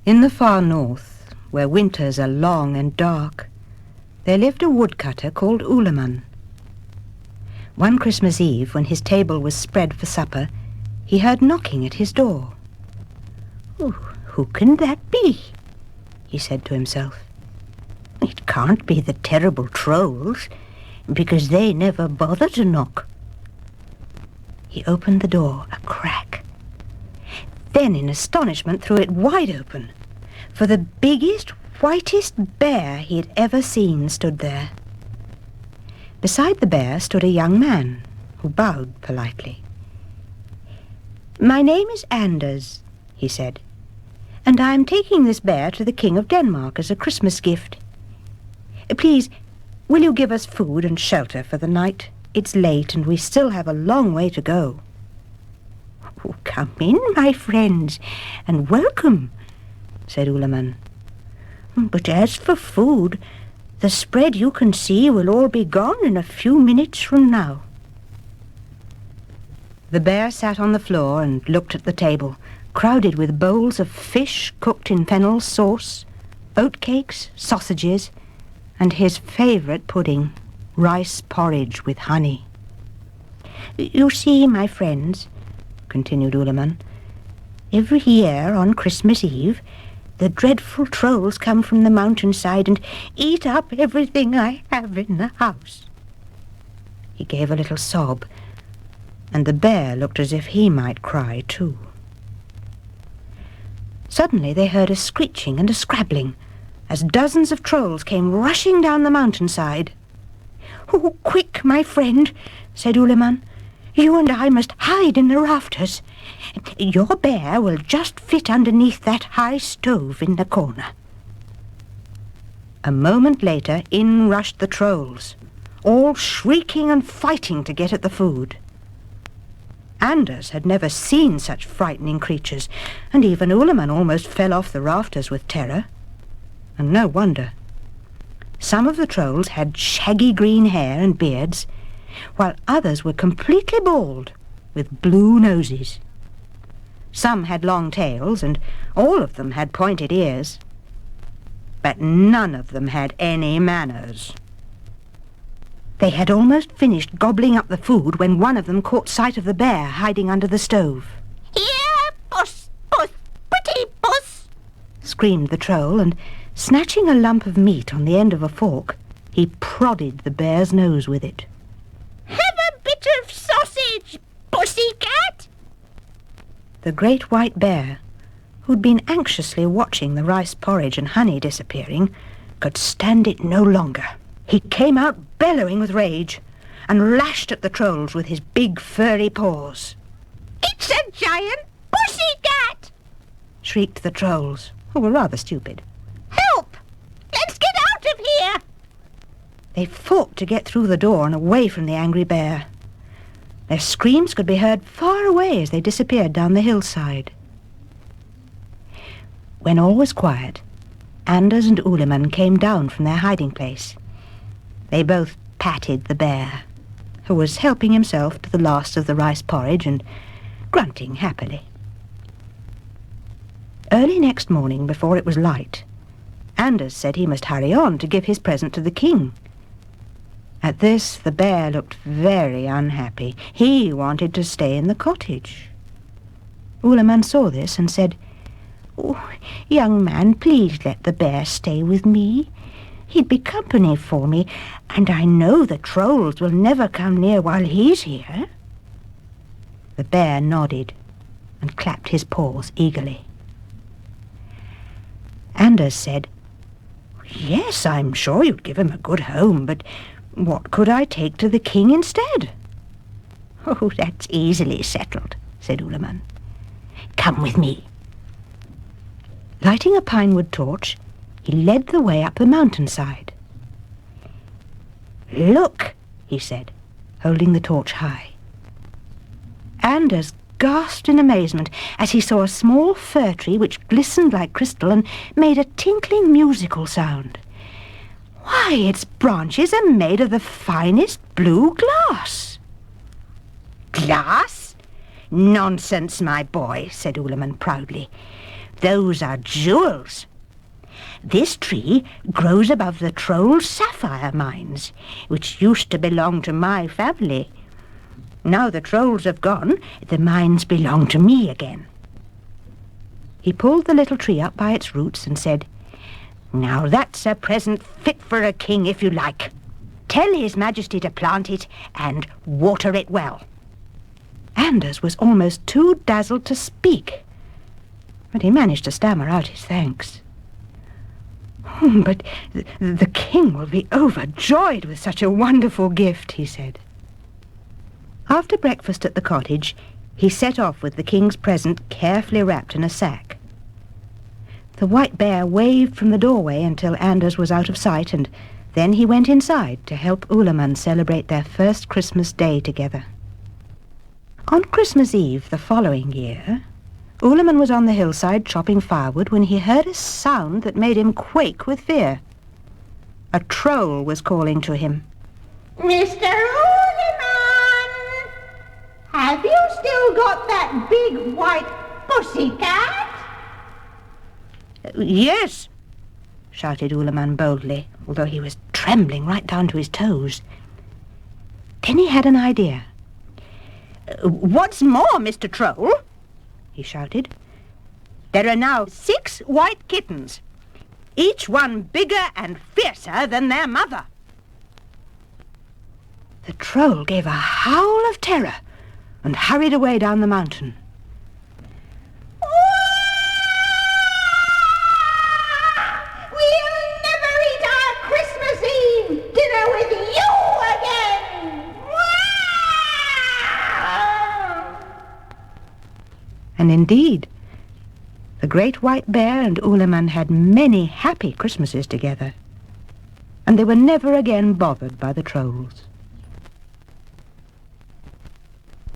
In the far north, where winters are long and dark, there lived a woodcutter called Olsson. One Christmas Eve, when his table was spread for supper, he heard knocking at his door. "Who can that be?" he said to himself. "It can't be the terrible trolls, because they never bother to knock." He opened the door a crack, then in astonishment threw it wide open, for the biggest, whitest bear he had ever seen stood there. Beside the bear stood a young man, who bowed politely. "My name is Anders," he said, "and I am taking this bear to the King of Denmark as a Christmas gift. Please, will you give us food and shelter for the night? It's late and we still have a long way to go." "Come in, my friends, and welcome," said Olsson. "But as for food, the spread you can see will all be gone in a few minutes from now." The bear sat on the floor and looked at the table, crowded with bowls of fish cooked in fennel sauce, oatcakes, sausages, and his favourite pudding, rice porridge with honey. "You see, my friends," continued Olsson, "every year on Christmas Eve, the dreadful trolls come from the mountainside and eat up everything I have in the house." He gave a little sob, and the bear looked as if he might cry too. Suddenly they heard a screeching and a scrabbling, as dozens of trolls came rushing down the mountainside. "Oh, quick, my friend," said Olsson. "You and I must hide in the rafters. Your bear will just fit underneath that high stove in the corner." A moment later, in rushed the trolls, all shrieking and fighting to get at the food. Anders had never seen such frightening creatures, and even Olsson almost fell off the rafters with terror. And no wonder. Some of the trolls had shaggy green hair and beards, while others were completely bald, with blue noses. Some had long tails, and all of them had pointed ears. But none of them had any manners. They had almost finished gobbling up the food when one of them caught sight of the bear hiding under the stove. "Here, puss, puss, pretty puss!" screamed the troll, and snatching a lump of meat on the end of a fork, he prodded the bear's nose with it. "Have a bit of sausage, pussycat!" The great white bear, who'd been anxiously watching the rice porridge and honey disappearing, could stand it no longer. He came out bellowing with rage and lashed at the trolls with his big furry paws. "It's a giant pussycat!" shrieked the trolls, who were rather stupid. "Help! Let's get out of here!" They fought to get through the door and away from the angry bear. Their screams could be heard far away as they disappeared down the hillside. When all was quiet, Anders and Olsson came down from their hiding place. They both patted the bear, who was helping himself to the last of the rice porridge and grunting happily. Early next morning, before it was light, Anders said he must hurry on to give his present to the king. At this, the bear looked very unhappy. He wanted to stay in the cottage. Olsson saw this and said, "Oh, young man, please let the bear stay with me. He'd be company for me, and I know the trolls will never come near while he's here." The bear nodded and clapped his paws eagerly. Anders said, "Yes, I'm sure you'd give him a good home, but what could I take to the king instead?" "Oh, that's easily settled," said Olsson. "Come with me." Lighting a pinewood torch, he led the way up the mountainside. "Look," he said, holding the torch high. Anders gasped in amazement as he saw a small fir tree which glistened like crystal and made a tinkling musical sound. "Why, its branches are made of the finest blue glass." "Glass? Nonsense, my boy," said Olsson proudly. Those are jewels. This tree grows above the Troll's sapphire mines, which used to belong to my family. Now the Trolls have gone, the mines belong to me again." He pulled the little tree up by its roots and said, "Now that's a present fit for a king if you like. Tell His Majesty to plant it and water it well." Anders was almost too dazzled to speak, but he managed to stammer out his thanks. "But the king will be overjoyed with such a wonderful gift," he said. After breakfast at the cottage, he set off with the king's present carefully wrapped in a sack. The white bear waved from the doorway until Anders was out of sight, and then he went inside to help Olsson celebrate their first Christmas day together. On Christmas Eve the following year, Olsson was on the hillside chopping firewood when he heard a sound that made him quake with fear. A troll was calling to him. "Mr. Olsson, have you still got that big white pussy cat?" "Yes," shouted Olsson boldly, although he was trembling right down to his toes. Then he had an idea. "What's more, Mr. Troll," he shouted, "there are now 6 white kittens, each one bigger and fiercer than their mother." The troll gave a howl of terror and hurried away down the mountain. "We'll never eat our Christmas Eve dinner with you again!" And indeed, the great white bear and Olsson had many happy Christmases together, and they were never again bothered by the trolls.